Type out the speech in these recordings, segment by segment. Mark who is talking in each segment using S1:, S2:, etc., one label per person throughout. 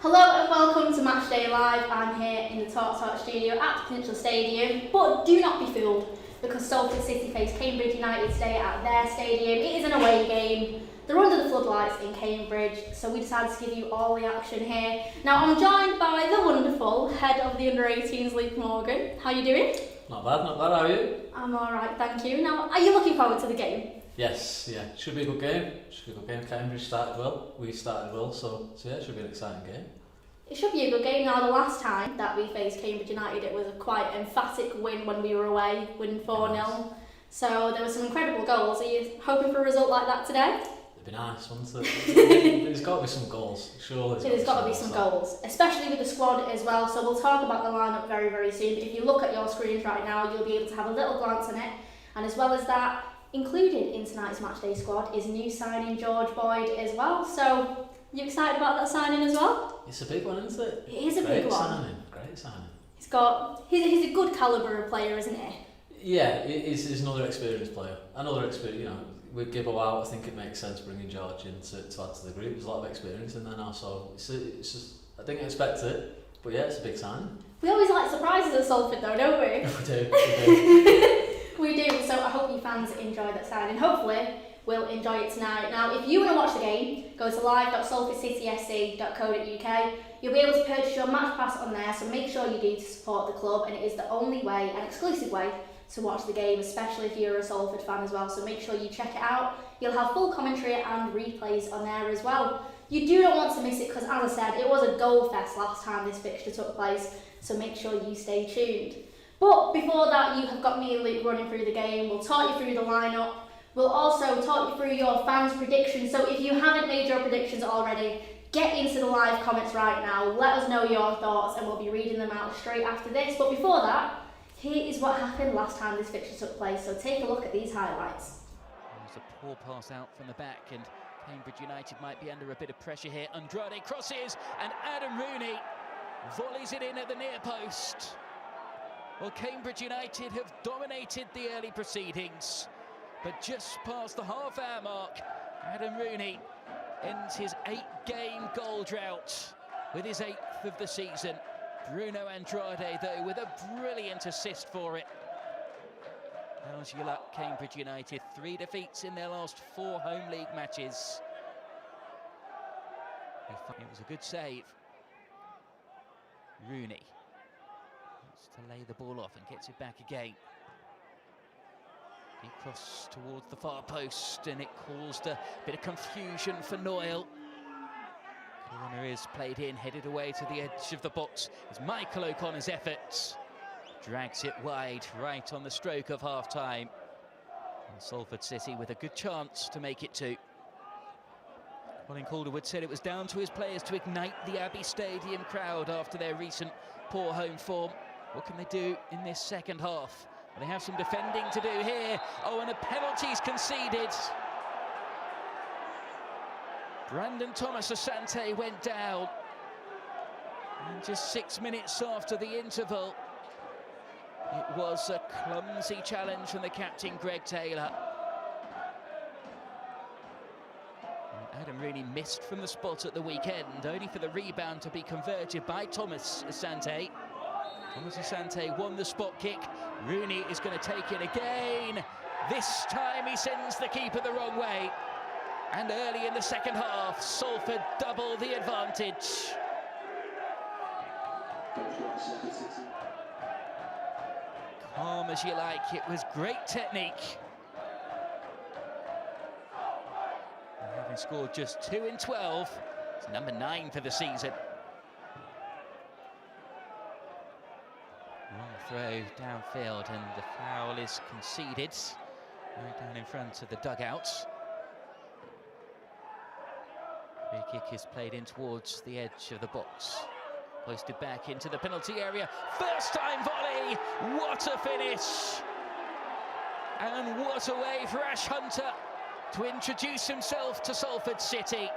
S1: Hello and welcome to Matchday Live. I'm here in the Talk studio at the Peninsula Stadium, but do not be fooled because Salford City face Cambridge United today at their stadium. It is an away game. They're under the floodlights in Cambridge, so we decided to give you all the action here. Now I'm joined by the wonderful head of the Under-18s, Luke Morgan. How are you doing?
S2: Not bad, how are you?
S1: I'm alright, thank you. Now, are you looking forward to the game?
S2: Yes, yeah, should be a good game. Cambridge started well, we started well, so yeah, it should be an exciting game.
S1: It should be a good game. Now, the last time that we faced Cambridge United, it was a quite emphatic win when we were away, winning 4-0. Yes. So there were some incredible goals. Are you hoping for a result like that today?
S2: It'd be nice, wouldn't it? There's got to be some goals, surely.
S1: There's got to be some goals, especially with the squad as well. So we'll talk about the lineup very, very soon. If you look at your screens right now, you'll be able to have a little glance on it. And as well as that, included in tonight's Matchday squad is new signing George Boyd as well. So, you excited about that signing as well?
S2: It's a big one, isn't it?
S1: It is a big one.
S2: Great signing.
S1: He's a good calibre of player, isn't he?
S2: Yeah, he's another experienced player. With Gibbo out, I think it makes sense bringing George in to add to the group. There's a lot of experience in there now, so it's just, I didn't expect it, but yeah, it's a big signing.
S1: We always like surprises at Salford though, don't we?
S2: We do.
S1: We do, so I hope you fans enjoy that signing. Hopefully, we'll enjoy it tonight. Now, if you want to watch the game, go to live.salfordcityfc.co.uk. You'll be able to purchase your match pass on there, so make sure you do to support the club, and it is the only way, an exclusive way, to watch the game, especially if you're a Salford fan as well, so make sure you check it out. You'll have full commentary and replays on there as well. You do not want to miss it because, as I said, it was a goal fest last time this fixture took place, so make sure you stay tuned. But before that, you have got me and Luke running through the game. We'll talk you through the lineup. We'll also talk you through your fans' predictions. So if you haven't made your predictions already, get into the live comments right now. Let us know your thoughts and we'll be reading them out straight after this. But before that, here is what happened last time this fixture took place. So take a look at these highlights.
S3: There's a poor pass out from the back and Cambridge United might be under a bit of pressure here. Andrade crosses and Adam Rooney volleys it in at the near post. Well, Cambridge United have dominated the early proceedings, but just past the half-hour mark, Adam Rooney ends his 8-game goal drought with his 8th of the season. Bruno Andrade, though, with a brilliant assist for it. How's your luck, Cambridge United? 3 defeats in their last 4 home league matches. It was a good save. Rooney to lay the ball off and gets it back again. He crossed towards the far post and it caused a bit of confusion for Noyle. Corner is played in, headed away to the edge of the box. It's Michael O'Connor's efforts. Drags it wide, right on the stroke of half-time. And Salford City with a good chance to make it 2. Colin Calderwood said it was down to his players to ignite the Abbey Stadium crowd after their recent poor home form. What can they do in this second half? Well, they have some defending to do here. Oh, and a penalty's conceded. Brandon Thomas Asante went down. And just 6 minutes after the interval, it was a clumsy challenge from the captain, Greg Taylor. And Adam Rooney missed from the spot at the weekend, only for the rebound to be converted by Thomas Asante. Thomas Asante won the spot kick. Rooney is going to take it again. This time he sends the keeper the wrong way. And early in the second half, Salford double the advantage. Calm as you like, it was great technique. And having scored just 2 in 12, it's number 9 for the season. Long throw downfield and the foul is conceded. Right down in front of the dugouts. Free kick is played in towards the edge of the box. Hoisted back into the penalty area. First time volley! What a finish! And what a way for Ash Hunter to introduce himself to Salford City.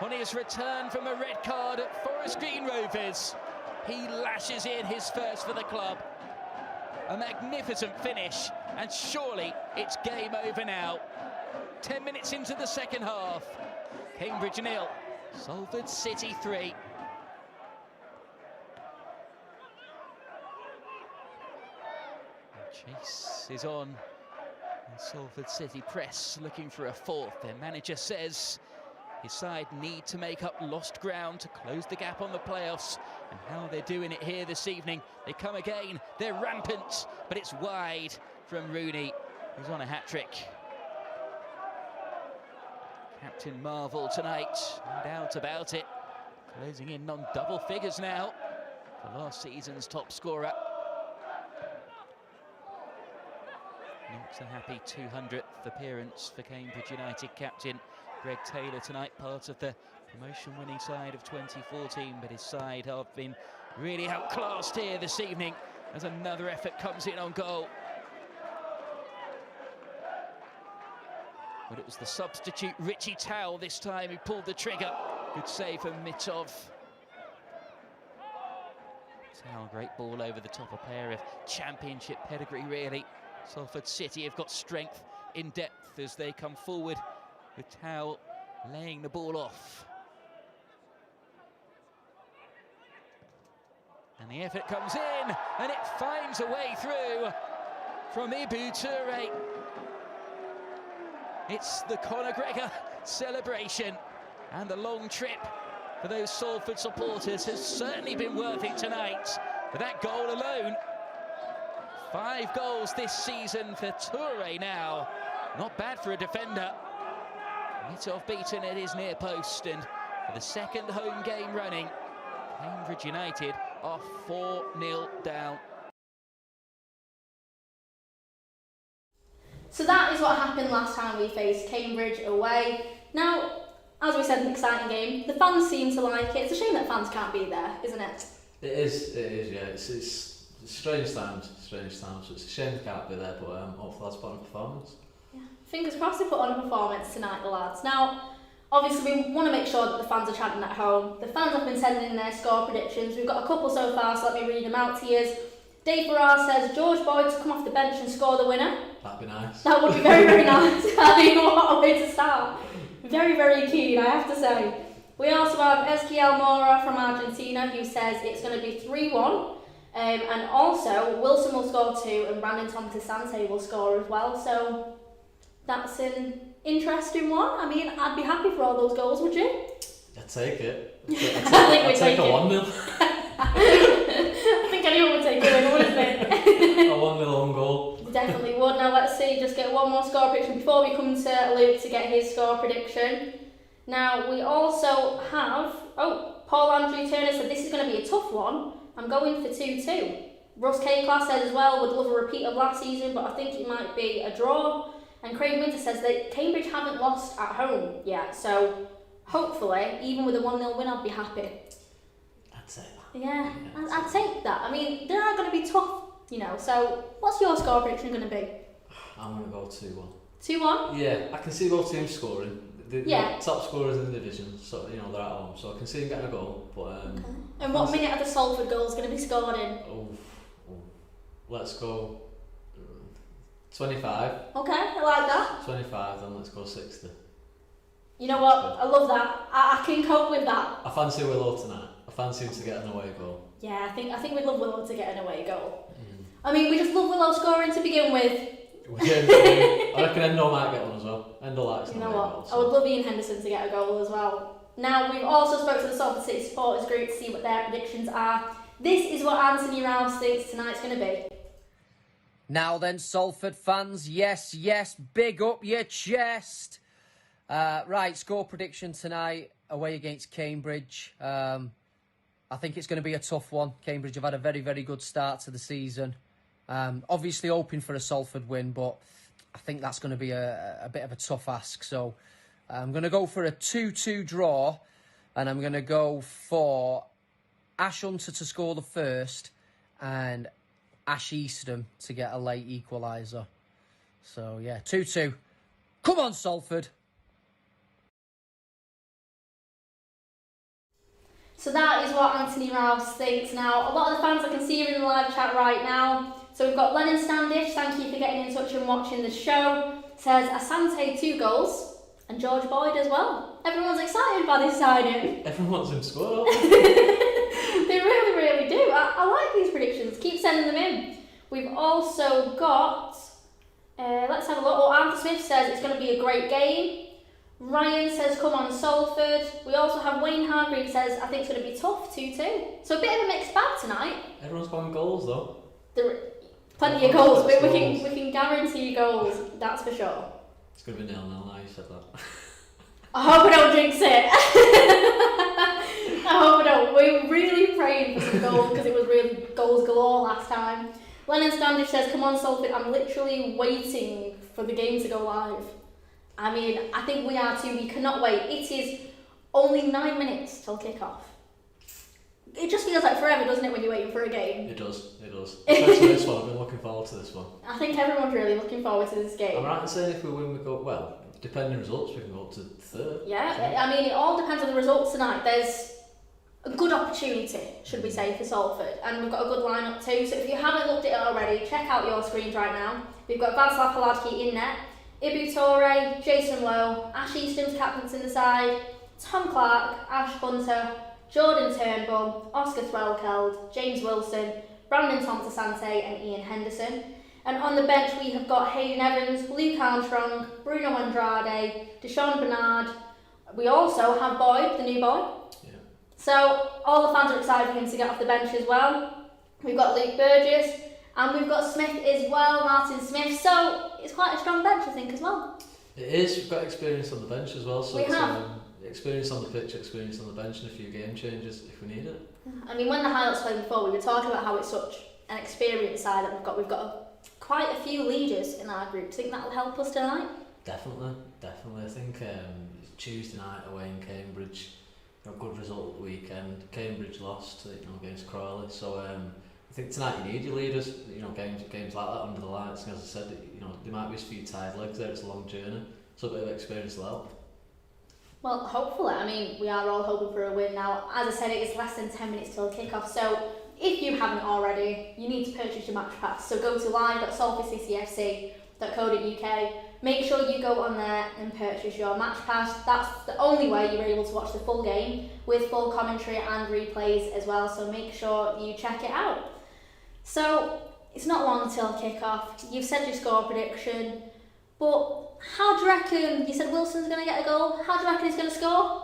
S3: On his return from a red card at Forest Green Rovers, he lashes in his first for the club. A magnificent finish, and surely it's game over now. 10 minutes into the second half. Cambridge 0, Salford City 3. Chase is on. And Salford City press looking for a fourth. Their manager says his side need to make up lost ground to close the gap on the playoffs. And how they're doing it here this evening. They come again, they're rampant, but it's wide from Rooney, who's on a hat-trick. Captain Marvel tonight, no doubt about it. Closing in on double figures now for last season's top scorer. Not a happy 200th appearance for Cambridge United captain Greg Taylor tonight, part of the promotion-winning side of 2014, but his side have been really outclassed here this evening as another effort comes in on goal. But it was the substitute Richie Towell this time who pulled the trigger. Good save from Mitov. Towell, great ball over the top, a pair of championship pedigree really. Salford City have got strength in depth as they come forward, with Towell laying the ball off. And the effort comes in, and it finds a way through from Ibu Toure. It's the Conor Gregor celebration, and the long trip for those Salford supporters has certainly been worth it tonight. But that goal alone, 5 goals this season for Toure now. Not bad for a defender. Mitov beaten at his near post, and for the second home game running, Cambridge United are 4-0 down.
S1: So that is what happened last time we faced Cambridge away. Now, as we said, an exciting game. The fans seem to like it. It's a shame that fans can't be there, isn't it?
S2: It is, yeah. It's strange times. It's a shame they can't be there, but hopefully that's put on a performance.
S1: Yeah. Fingers crossed they put on a performance tonight, the lads. Now, obviously we want to make sure that the fans are chanting at home. The fans have been sending in their score predictions. We've got a couple so far, so let me read them out to you. Dave Farrar says George Boyd to come off the bench and score the winner.
S2: That'd be nice.
S1: That would be very, very nice. I mean, what a way to start. Very, very keen, I have to say. We also have Ezequiel Mora from Argentina, who says it's going to be 3-1. And also, Wilson will score 2 and Brandon Thompson-Sante will score as well. So that's an interesting one. I mean, I'd be happy for all those goals, would you?
S2: I'd take it.
S1: I'd
S2: take a 1-0.
S1: I think anyone would take a win, wouldn't they?
S2: A 1-0 own goal.
S1: Definitely would. Now let's see, just get one more score prediction before we come to Luke to get his score prediction. Now we also have, Paul Andrew Turner said this is going to be a tough one. I'm going for 2-2. Russ K-Class said as well, would love a repeat of last season, but I think it might be a draw. And Craig Winter says that Cambridge haven't lost at home yet, so hopefully, even with a 1-0 win, I'd be happy.
S2: I'd say that.
S1: Yeah, I'd take that. I mean, they are going to be tough, you know, so what's your score prediction going to be?
S2: I'm going to go 2-1.
S1: 2-1?
S2: Yeah, I can see both teams scoring. The
S1: Yeah.
S2: top scorers in the division, so you know they're at home, so I can see them getting a goal. But
S1: Okay. And what minute are the Salford goals going to be scored in?
S2: Let's go 25.
S1: Okay, I like that.
S2: 25, then let's go 60.
S1: You know what? I love that. I can cope with that.
S2: I fancy Willow tonight. I fancy him to get an away goal.
S1: Yeah, I think we'd love Willow to get an away goal. I mean, we just love Willow scoring to begin with.
S2: I reckon Endo might get one as well. Endo likes an
S1: You know
S2: away
S1: what?
S2: goal.
S1: I would love Ian Henderson to get a goal as well. Now, we've also spoke to the Salford City supporters group to see what their predictions are. This is what Anthony Rouse thinks tonight's going to be.
S4: Now then, Salford fans, yes, big up your chest. Right, score prediction tonight, away against Cambridge. I think it's going to be a tough one. Cambridge have had a very, very good start to the season. Obviously hoping for a Salford win, but I think that's going to be a bit of a tough ask. So I'm going to go for a 2-2 draw, and I'm going to go for Ash Hunter to score the first and Ash Eastham to get a late equaliser. So yeah, 2-2. Come on, Salford.
S1: So that is what Anthony Rouse thinks. Now, a lot of the fans I can see are in the live chat right now. So we've got Lennon Standish, thank you for getting in touch and watching the show. Says Asante 2 goals and George Boyd as well. Everyone's excited by this signing.
S2: Everyone wants him to score.
S1: They really, really do. I like these predictions. Keep sending them in. We've also got, let's have a look. Arthur Smith says it's going to be a great game. Ryan says, come on Salford. We also have Wayne Hargreaves says, I think it's going to be tough, 2-2. So a bit of a mixed bag tonight.
S2: Everyone's going goals though.
S1: Plenty of goals. We can guarantee goals, that's for sure.
S2: It's going to be 0-0 now, you said that.
S1: I hope I don't jinx it. I hope I don't. We're really praying for some goals because it was really goals galore last time. Lennon Standish says, come on Salford, I'm literally waiting for the game to go live. I mean, I think we are too. We cannot wait. It is only 9 minutes till kick-off. It just feels like forever, doesn't it, when you're waiting for a game?
S2: It does. Especially this one. I've been looking forward to this one.
S1: I think everyone's really looking forward to this game.
S2: I'm right in saying if we win, we go, well, depending on results, we can go up to third.
S1: Yeah, I mean, it all depends on the results tonight. There's a good opportunity, should we say, for Salford. And we've got a good lineup too. So if you haven't looked at it already, check out your screens right now. We've got Václav Paladki in net, Ibu Torre, Jason Lowe, Ash Easton's captain's in the side, Tom Clark, Ash Hunter, Jordan Turnbull, Oscar Threlkeld, James Wilson, Brandon Thompsasante and Ian Henderson. And on the bench we have got Hayden Evans, Luke Armstrong, Bruno Andrade, Deshaun Bernard. We also have Boyd, the new boy.
S2: Yeah.
S1: So all the fans are excited for him to get off the bench as well. We've got Luke Burgess and we've got Smith as well, Martin Smith. So it's quite a strong bench, I think, as well.
S2: It is. We've got experience on the bench as well. So
S1: we
S2: it's,
S1: have.
S2: Experience on the pitch, experience on the bench, and a few game changes if we need it.
S1: I mean, when the highlights played before, we were talking about how it's such an experienced side that we've got. We've got quite a few leaders in our group. Do you think that'll help us tonight?
S2: Definitely. I think Tuesday night away in Cambridge, a good result at the weekend. Cambridge lost, against Crawley. So I think tonight you need your leaders. Games like that under the lights. And as I said, there might be a few tired legs there. It's a long journey, so a bit of experience will help.
S1: Well, hopefully. I mean, we are all hoping for a win now. As I said, it is less than 10 minutes till kick-off, so if you haven't already, you need to purchase your match pass. So go to live.salfordcityfc.co.uk. Make sure you go on there and purchase your match pass. That's the only way you're able to watch the full game with full commentary and replays as well, so make sure you check it out. So, it's not long till kick-off. You've said your score prediction, but how do you reckon, you said Wilson's going to get a goal, how do you reckon he's going to score?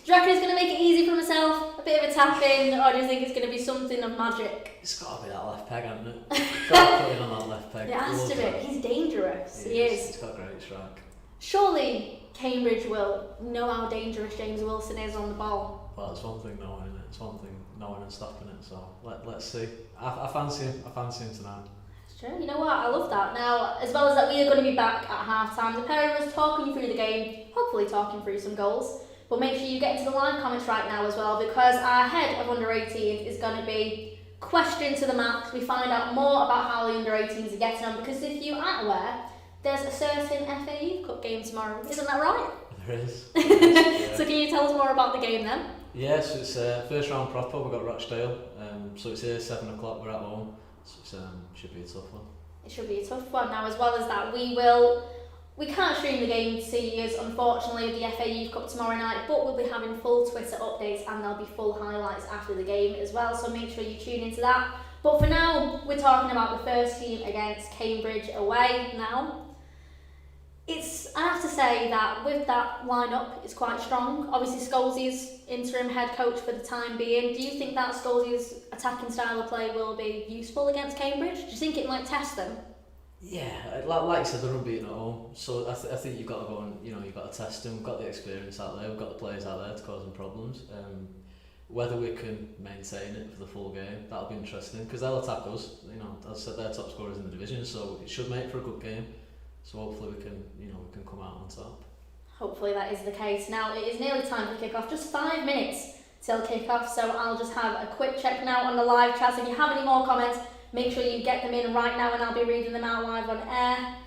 S1: Do you reckon he's going to make it easy for himself, a bit of a tap-in, or do you think it's going to be something of magic?
S2: It's got to be that left peg, hasn't it? Got to put it on that left peg.
S1: It has to be. He's dangerous. He is.
S2: He's got a great strike.
S1: Surely Cambridge will know how dangerous James Wilson is on the ball.
S2: Well, it's one thing knowing it. It's one thing knowing and stopping it. So let's see. I fancy him. I fancy him tonight.
S1: Sure, you know what, I love that. Now, as well as that, we are going to be back at half-time. The pair of us talking you through the game, hopefully talking through some goals. But make sure you get into the live comments right now as well, because our head of under-18 is going to be question to the max. We find out more about how the under-18s are getting on, because if you aren't aware, there's a certain FA Youth Cup game tomorrow. Isn't that right?
S2: There is.
S1: Yeah. So can you tell us more about the game then?
S2: Yes, it's first round proper. We've got Rochdale, so it's here 7 o'clock. We're at home. So it should be a tough one. It
S1: should be a tough one. Now, as well as that, we can't stream the game to see us, unfortunately, with the FA Youth Cup tomorrow night, but we'll be having full Twitter updates and there'll be full highlights after the game as well, so make sure you tune into that. But for now, we're talking about the first team against Cambridge away now. I have to say that with that lineup, it's quite strong. Obviously, Scholes's interim head coach for the time being. Do you think that Scholes's attacking style of play will be useful against Cambridge? Do you think it might test them?
S2: Yeah, like I said, they're unbeaten at home, so I think you've got to go and you've got to test them. We've got the experience out there, we've got the players out there to cause them problems. Whether we can maintain it for the full game, that'll be interesting because they'll attack us. As I said, they're top scorers in the division, so it should make for a good game. So hopefully we can come out on top.
S1: Hopefully that is the case. Now it is nearly time for kick-off. Just 5 minutes till kick-off, so I'll just have a quick check now on the live chat. So if you have any more comments, make sure you get them in right now and I'll be reading them out live on air.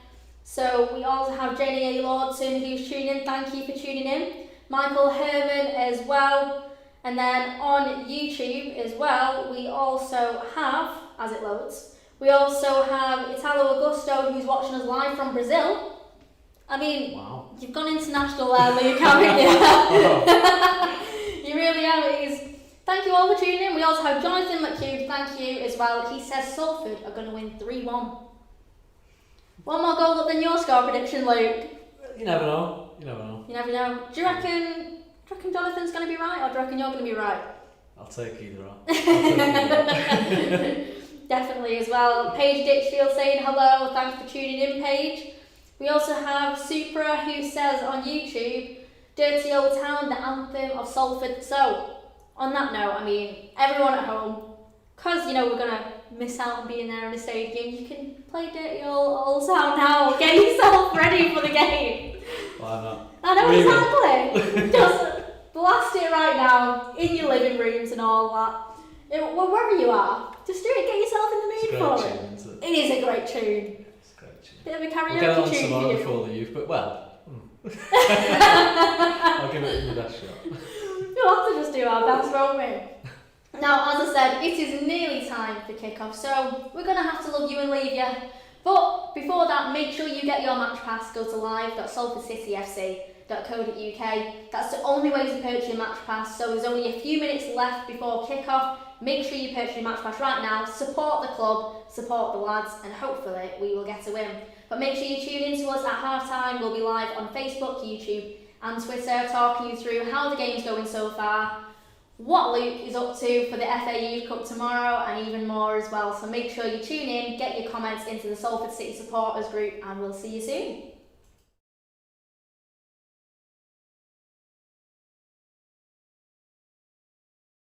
S1: So we also have Jenny A. Lordson who's tuning in. Thank you for tuning in. Michael Herman as well. And then on YouTube as well, we also have, as it loads, we also have Italo Augusto who's watching us live from Brazil. I mean, wow. You've gone international there, Luke, haven't you? You really have. Thank you all for tuning in. We also have Jonathan McHugh, thank you as well. He says Salford are going to win 3-1. One more goal up than your score prediction, Luke.
S2: You never know.
S1: You never know. Do you reckon Jonathan's going to be right, or do you reckon you're going to be right?
S2: I'll take either on.
S1: Definitely as well. Paige Ditchfield saying hello, thanks for tuning in, Paige. We also have Supra who says on YouTube, Dirty Old Town, the anthem of Salford. So, on that note, I mean, everyone at home, because, you know, we're going to miss out on being there in the stadium, you can play Dirty Old Town now. Get yourself ready for the game.
S2: Why not?
S1: I know exactly. Just blast it right now, in your living rooms and all that. Wherever you are, just do it, get yourself in the mood for it.
S2: Tune, isn't it?
S1: It is a great tune.
S2: It's a great tune.
S1: Bit of a
S2: We'll
S1: karaoke
S2: get it on
S1: tune
S2: tomorrow
S1: for you.
S2: before the youth, but well, I'll give it my best shot.
S1: We'll have to just do our best, won't we? Now, as I said, it is nearly time for kick-off, so we're going to have to love you and leave you. But before that, make sure you get your match pass. Go to live.salfordcityfc.co.uk. That's the only way to purchase your match pass, so there's only a few minutes left before kick-off. Make sure you purchase your match pass right now. Support the club, support the lads, and hopefully we will get a win. But make sure you tune in to us at half-time. We'll be live on Facebook, YouTube and Twitter, talking you through how the game's going so far, what Luke is up to for the FA Youth Cup tomorrow, and even more as well. So make sure you tune in, get your comments into the Salford City supporters group, and we'll see you soon.